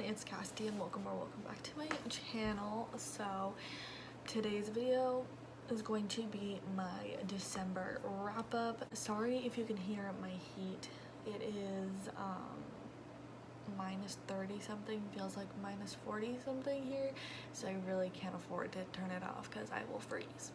everyone, it's Cassidy and welcome back to my channel. So today's video is going to be my December wrap up. Sorry if you can hear my heat. It is minus 30 something, feels like minus 40 something here, so I really can't afford to turn it off because I will freeze.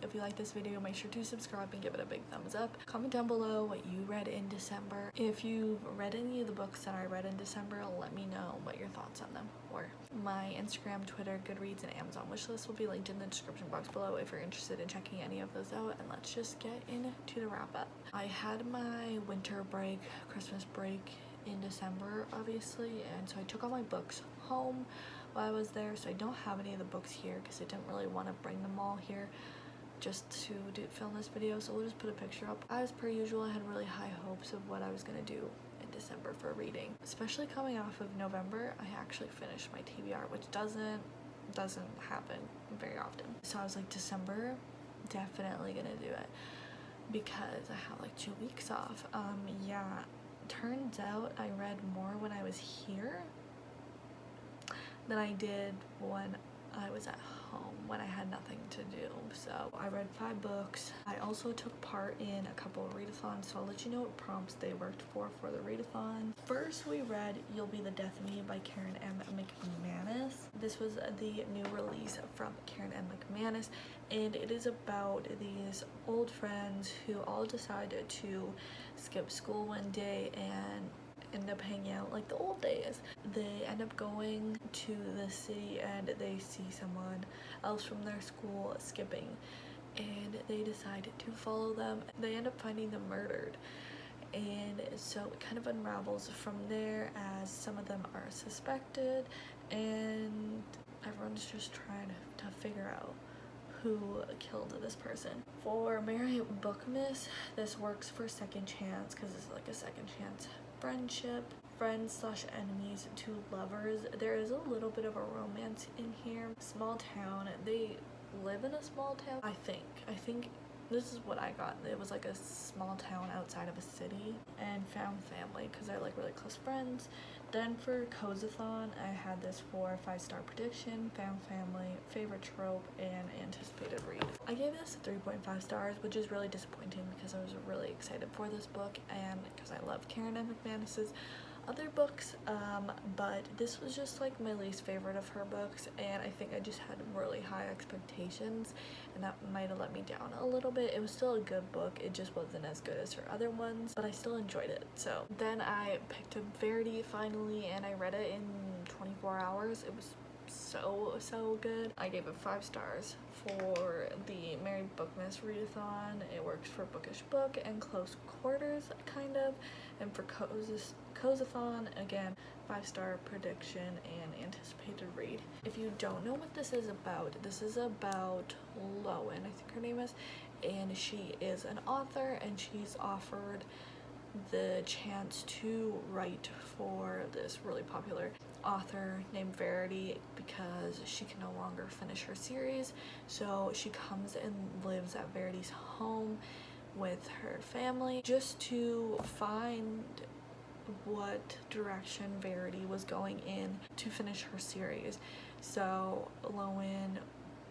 If you like this video, make sure to subscribe and give it a big thumbs up. Comment down below what you read in December. If you've read any of the books that I read in December, let me know what your thoughts on them were. My Instagram, Twitter, Goodreads, and Amazon wishlist will be linked in the description box below if you're interested in checking any of those out. And let's just get into the wrap up. I had my winter break, Christmas break in December, obviously, and so I took all my books home while I was there. So I don't have any of the books here because I didn't really want to bring them all here just to film this video, so we'll just put a picture up. As per usual, I had really high hopes of what I was gonna do in December for reading, especially coming off of November. I actually finished my TBR, which doesn't happen very often. So I was like, December, definitely gonna do it because I have like 2 weeks off. Yeah, turns out I read more when I was here than I did when I was at home, when I had nothing to do. So I read 5 books. I also took part in a couple of readathons, so I'll let you know what prompts they worked for the readathon. First, we read You'll Be the Death of Me by Karen M. McManus. This was the new release from Karen M. McManus, and it is about these old friends who all decided to skip school one day and end up hanging out like the old days. They end up going to the city and they see someone else from their school skipping, and they decide to follow them. They end up finding them murdered, and so it kind of unravels from there as some of them are suspected and everyone's just trying to figure out who killed this person. For Mary Bookmiss, this works for second chance because it's like a second chance friendship, friends / enemies to lovers. There is a little bit of a romance in here. Small town, they live in a small town, I think this is what I got. It was like a small town outside of a city, and found family because they're like really close friends. Then for Readathon, I had this for 5-star prediction, found family, favorite trope, and anticipated read. I gave this 3.5 stars, which is really disappointing because I was really excited for this book and because I love Karen M. McManus's other books, but this was just like my least favorite of her books, and I think I just had really high expectations and that might have let me down a little bit. It was still a good book, it just wasn't as good as her other ones, but I still enjoyed it. So then I picked up Verity finally, and I read it in 24 hours. It was so good. I gave it 5 stars. For the Mary Bookmiss readathon, it works for bookish book and close quarters kind of, and for Readathon, again, 5-star prediction and anticipated read. If you don't know what this is about Lowen, I think her name is, and she is an author and she's offered the chance to write for this really popular author named Verity because she can no longer finish her series. So she comes and lives at Verity's home with her family just to find what direction Verity was going in to finish her series. So Lowen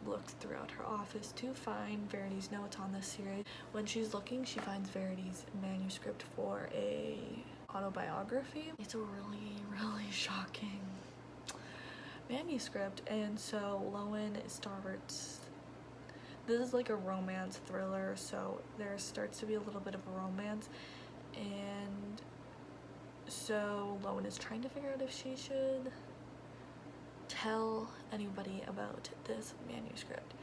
looks throughout her office to find Verity's notes on this series. When she's looking, she finds Verity's manuscript for a autobiography. It's a really shocking manuscript, and so Lowen starts. This is like a romance thriller, so there starts to be a little bit of a romance, and so Lowen is trying to figure out if she should tell anybody about this manuscript.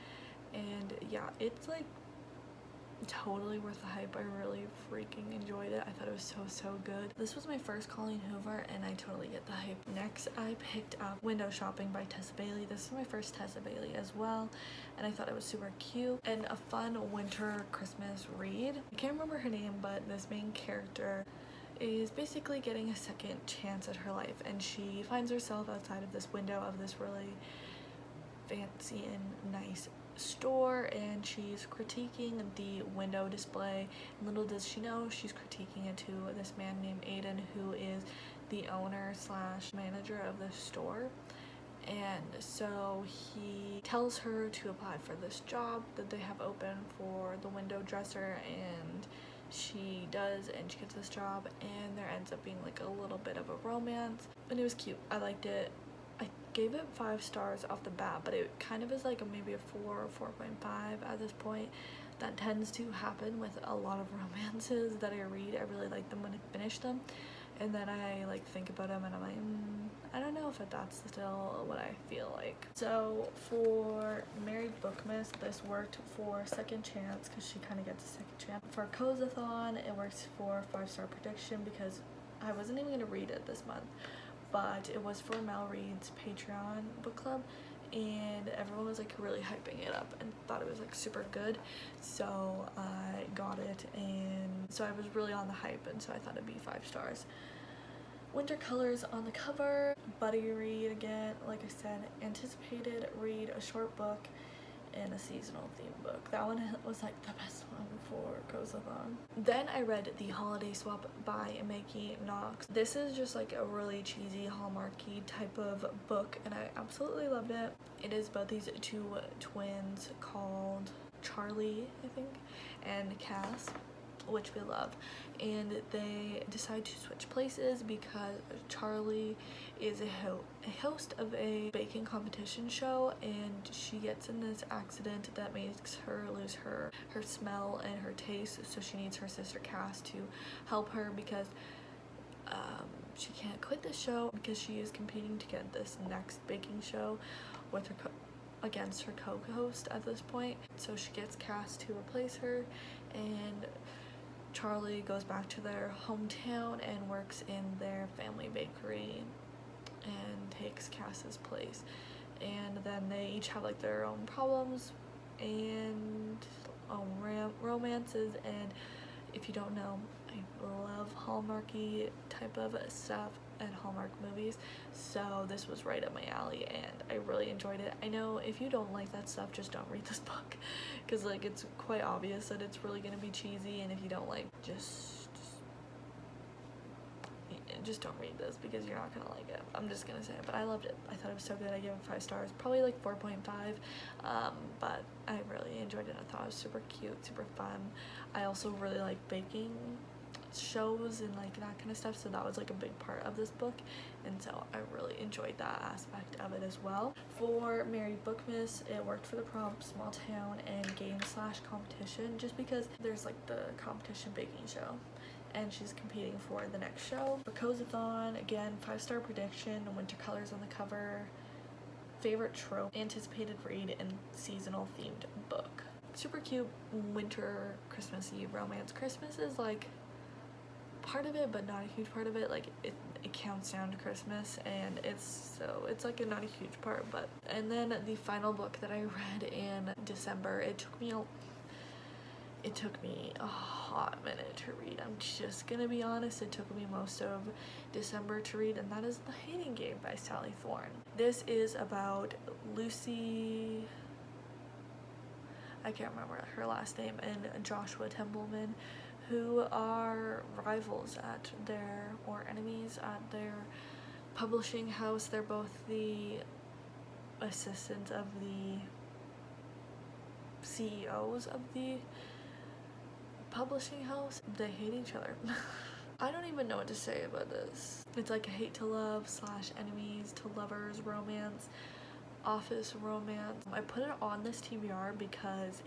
And yeah, it's like totally worth the hype. I really freaking enjoyed it. I thought it was so good. This was my first Colleen Hoover and I totally get the hype. Next, I picked up Window Shopping by Tessa Bailey. This is my first Tessa Bailey as well, and I thought it was super cute and a fun winter Christmas read. I can't remember her name, but this main character is basically getting a second chance at her life, and she finds herself outside of this window of this really fancy and nice store, and she's critiquing the window display. Little does she know, she's critiquing it to this man named Aiden, who is the owner slash manager of the store. And so he tells her to apply for this job that they have open for the window dresser, and she does, and she gets this job, and there ends up being like a little bit of a romance, and it was cute. I liked it. I gave it 5 stars off the bat, but it kind of is like maybe a 4 or 4.5 at this point. That tends to happen with a lot of romances that I read. I really like them when I finish them, and then I like think about them and I'm like, I don't know if that's still what I feel like. So for Married Bookmas, this worked for Second Chance because she kind of gets a second chance. For Readathon, it works for 5-star prediction because I wasn't even going to read it this month, but it was for Mal Reed's Patreon book club, and everyone was like really hyping it up and thought it was like super good, so I got it, and so I was really on the hype, and so I thought it'd be 5 stars. Winter colors on the cover. Buddy read again, like I said, anticipated read, a short book, and a seasonal theme book. That one was like the best one for Readathon. Then I read The Holiday Swap by Maggie Knox. This is just like a really cheesy Hallmarky type of book, and I absolutely loved it. It is about these 2 twins called Charlie, I think, and Cass, which we love, and they decide to switch places because Charlie is a host of a baking competition show, and she gets in this accident that makes her lose her smell and her taste, so she needs her sister Cass to help her because she can't quit the show because she is competing to get this next baking show with her against her co-host at this point. So she gets Cass to replace her, and Charlie goes back to their hometown and works in their family bakery and takes Cass's place. And then they each have like their own problems and romances, and if you don't know, I love Hallmarky type of stuff and Hallmark movies, so this was right up my alley and I really enjoyed it. I know if you don't like that stuff, just don't read this book because like it's quite obvious that it's really gonna be cheesy, and if you don't like, just don't read this because you're not gonna like it. I'm just gonna say it, but I loved it. I thought it was so good. I gave it 5 stars, probably like 4.5, but I really enjoyed it. I thought it was super cute, super fun. I also really like baking shows and like that kind of stuff, so that was like a big part of this book, and so I really enjoyed that aspect of it as well. For Married Bookmas, it worked for the prompt, small town, and game/competition, just because there's like the competition baking show and she's competing for the next show. For Readathon, again, 5-star prediction, winter colors on the cover, favorite trope, anticipated read, and seasonal themed book. Super cute winter Christmassy romance. Christmas is like part of it, but not a huge part of it. Like it counts down to Christmas, and it's like not a huge part. But and then the final book that I read in December, it took me a hot minute to read. I'm just gonna be honest, it took me most of December to read, and that is The Hating Game by Sally Thorne. This is about Lucy, I can't remember her last name, and Joshua Templeman, who are rivals at their, or enemies at their publishing house. They're both the assistants of the CEOs of the publishing house. They hate each other. I don't even know what to say about this. It's like a hate to love / enemies to lovers romance, office romance. I put it on this TBR because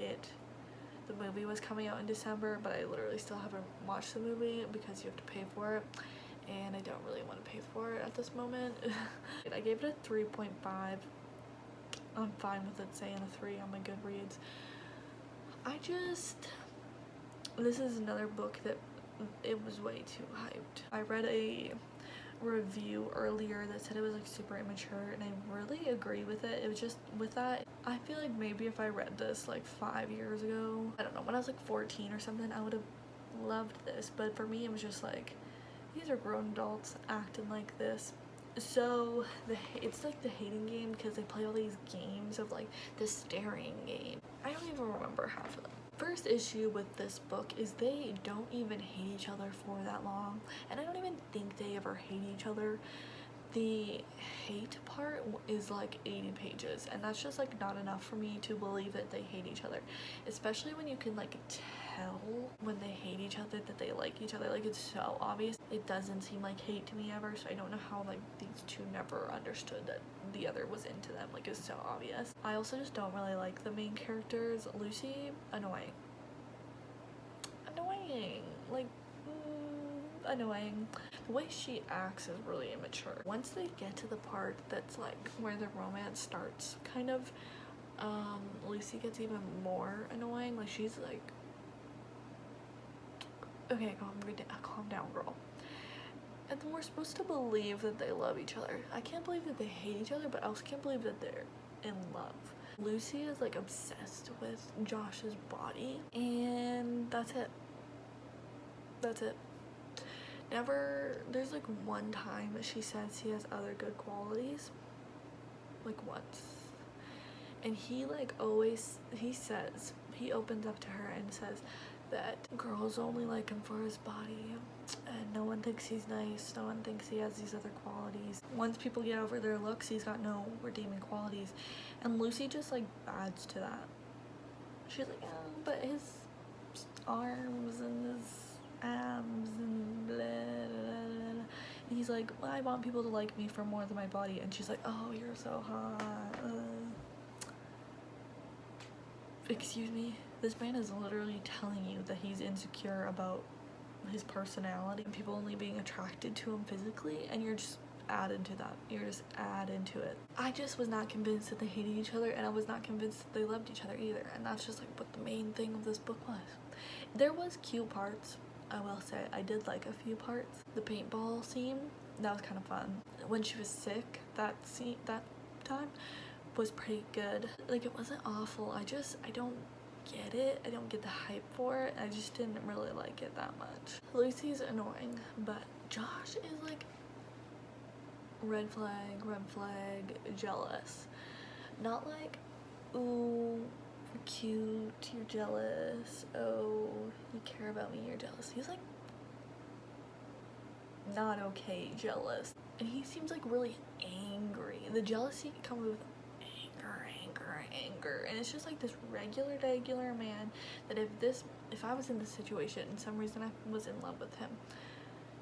the movie was coming out in December, but I literally still haven't watched the movie because you have to pay for it, and I don't really want to pay for it at this moment. I gave it a 3.5. I'm fine with it saying a 3 on my Goodreads. This is another book that it was way too hyped. I read a review earlier that said it was like super immature, and I really agree with it. It was just with that, I feel like maybe if I read this like 5 years ago, I don't know, when I was like 14 or something, I would have loved this, but for me it was just like, these are grown adults acting like this. So it's like The Hating Game because they play all these games of like the staring game. I don't even remember half of them. first issue with this book is they don't even hate each other for that long, and I don't even think they ever hate each other. The hate part is like 80 pages, and that's just like not enough for me to believe that they hate each other, especially when you can like tell when they hate each other that they like each other. Like, it's so obvious. It doesn't seem like hate to me ever, so I don't know how like these two never understood that the other was into them. Like, it's so obvious. I also just don't really like the main characters. Lucy, annoying, like annoying. The way she acts is really immature. Once they get to the part that's like where the romance starts, kind of, Lucy gets even more annoying. Like, she's like, okay, calm down, girl. And then we're supposed to believe that they love each other. I can't believe that they hate each other, but I also can't believe that they're in love. Lucy is like obsessed with Josh's body, and that's it. There's like one time that she says he has other good qualities, like once, and he like always, he opens up to her and says that girls only like him for his body, and no one thinks he's nice, no one thinks he has these other qualities. Once people get over their looks, he's got no redeeming qualities, and Lucy just like adds to that. She's like, yeah, but his arms and his abs and blah, blah, blah. And he's like, well, I want people to like me for more than my body, and she's like, oh, you're so hot. Excuse me? This man is literally telling you that he's insecure about his personality and people only being attracted to him physically, and you're just add into that. You're just add into it. I just was not convinced that they hated each other, and I was not convinced that they loved each other either, and that's just like what the main thing of this book was. There was cute parts, I will say. I did like a few parts. The paintball scene, that was kind of fun. When she was sick, that time was pretty good. Like, it wasn't awful. I don't get it. I don't get the hype for it. I just didn't really like it that much. Lucy's annoying, but Josh is like red flag, jealous. Not like, ooh, cute, you're jealous, oh, you care about me, you're jealous. He's like not okay jealous, and he seems like really angry. The jealousy can come with anger, and it's just like this regular man that if I was in this situation and some reason I was in love with him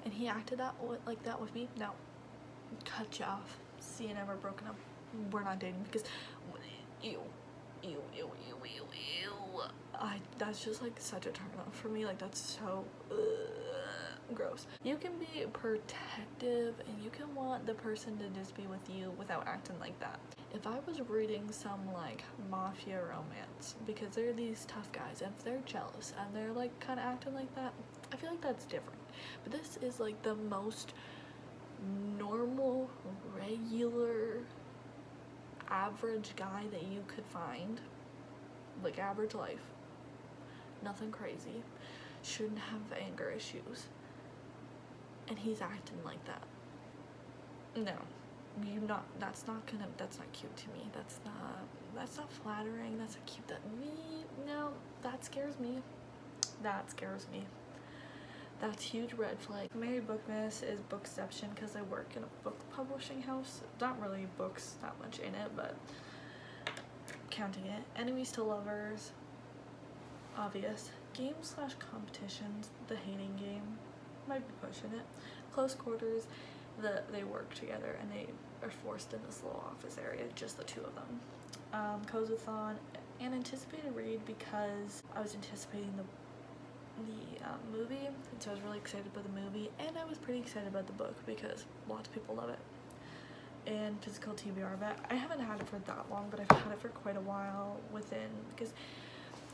and he acted like that with me, no, cut you off. See you never, broken up, we're not dating, because ew. That's just like such a turn off for me. Like, that's so gross. You can be protective and you can want the person to just be with you without acting like that. If I was reading some like mafia romance, because they're these tough guys, and if they're jealous and they're like kind of acting like that, I feel like that's different. But this is like the most normal, regular, average guy that you could find. Like, average life, nothing crazy, shouldn't have anger issues, and he's acting like that. No, that's not cute to me. That's not flattering. That's not cute. That scares me. That's huge red flag. Mary Bookmas is Bookception because I work in a book publishing house. Not really books that much in it, but counting it. Enemies to lovers, obvious. Games/competitions, the hating game, might be pushing it. Close quarters, they work together and they are forced in this little office area, just the two of them. Readathon, an anticipated read because I was anticipating the movie, and so I was really excited about the movie, and I was pretty excited about the book because lots of people love it. And physical TBR, but I haven't had it for that long, but I've had it for quite a while because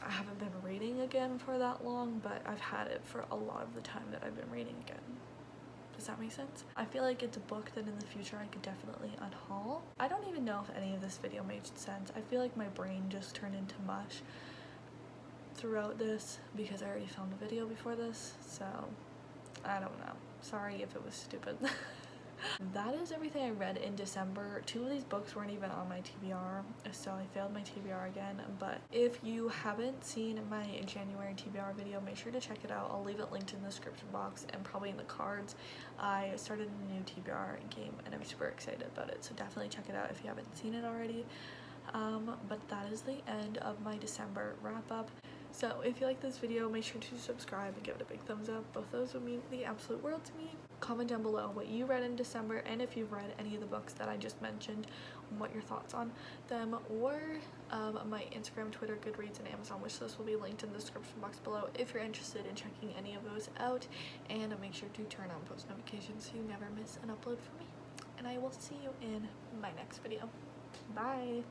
I haven't been reading again for that long, but I've had it for a lot of the time that I've been reading again. Does that make sense? I feel like it's a book that in the future I could definitely unhaul. I don't even know if any of this video made sense. I feel like my brain just turned into mush throughout this because I already filmed a video before this, so I don't know. Sorry if it was stupid. That is everything I read in December. 2 of these books weren't even on my TBR, so I failed my TBR again. But if you haven't seen my January TBR video, make sure to check it out. I'll leave it linked in the description box and probably in the cards. I started a new TBR game and I'm super excited about it, so definitely check it out if you haven't seen it already. But that is the end of my December wrap up. So if you like this video, make sure to subscribe and give it a big thumbs up. Both those would mean the absolute world to me. Comment down below what you read in December, and if you've read any of the books that I just mentioned, what your thoughts on them, or my Instagram, Twitter, Goodreads, and Amazon wishlist will be linked in the description box below if you're interested in checking any of those out. And make sure to turn on post notifications so you never miss an upload from me. And I will see you in my next video. Bye!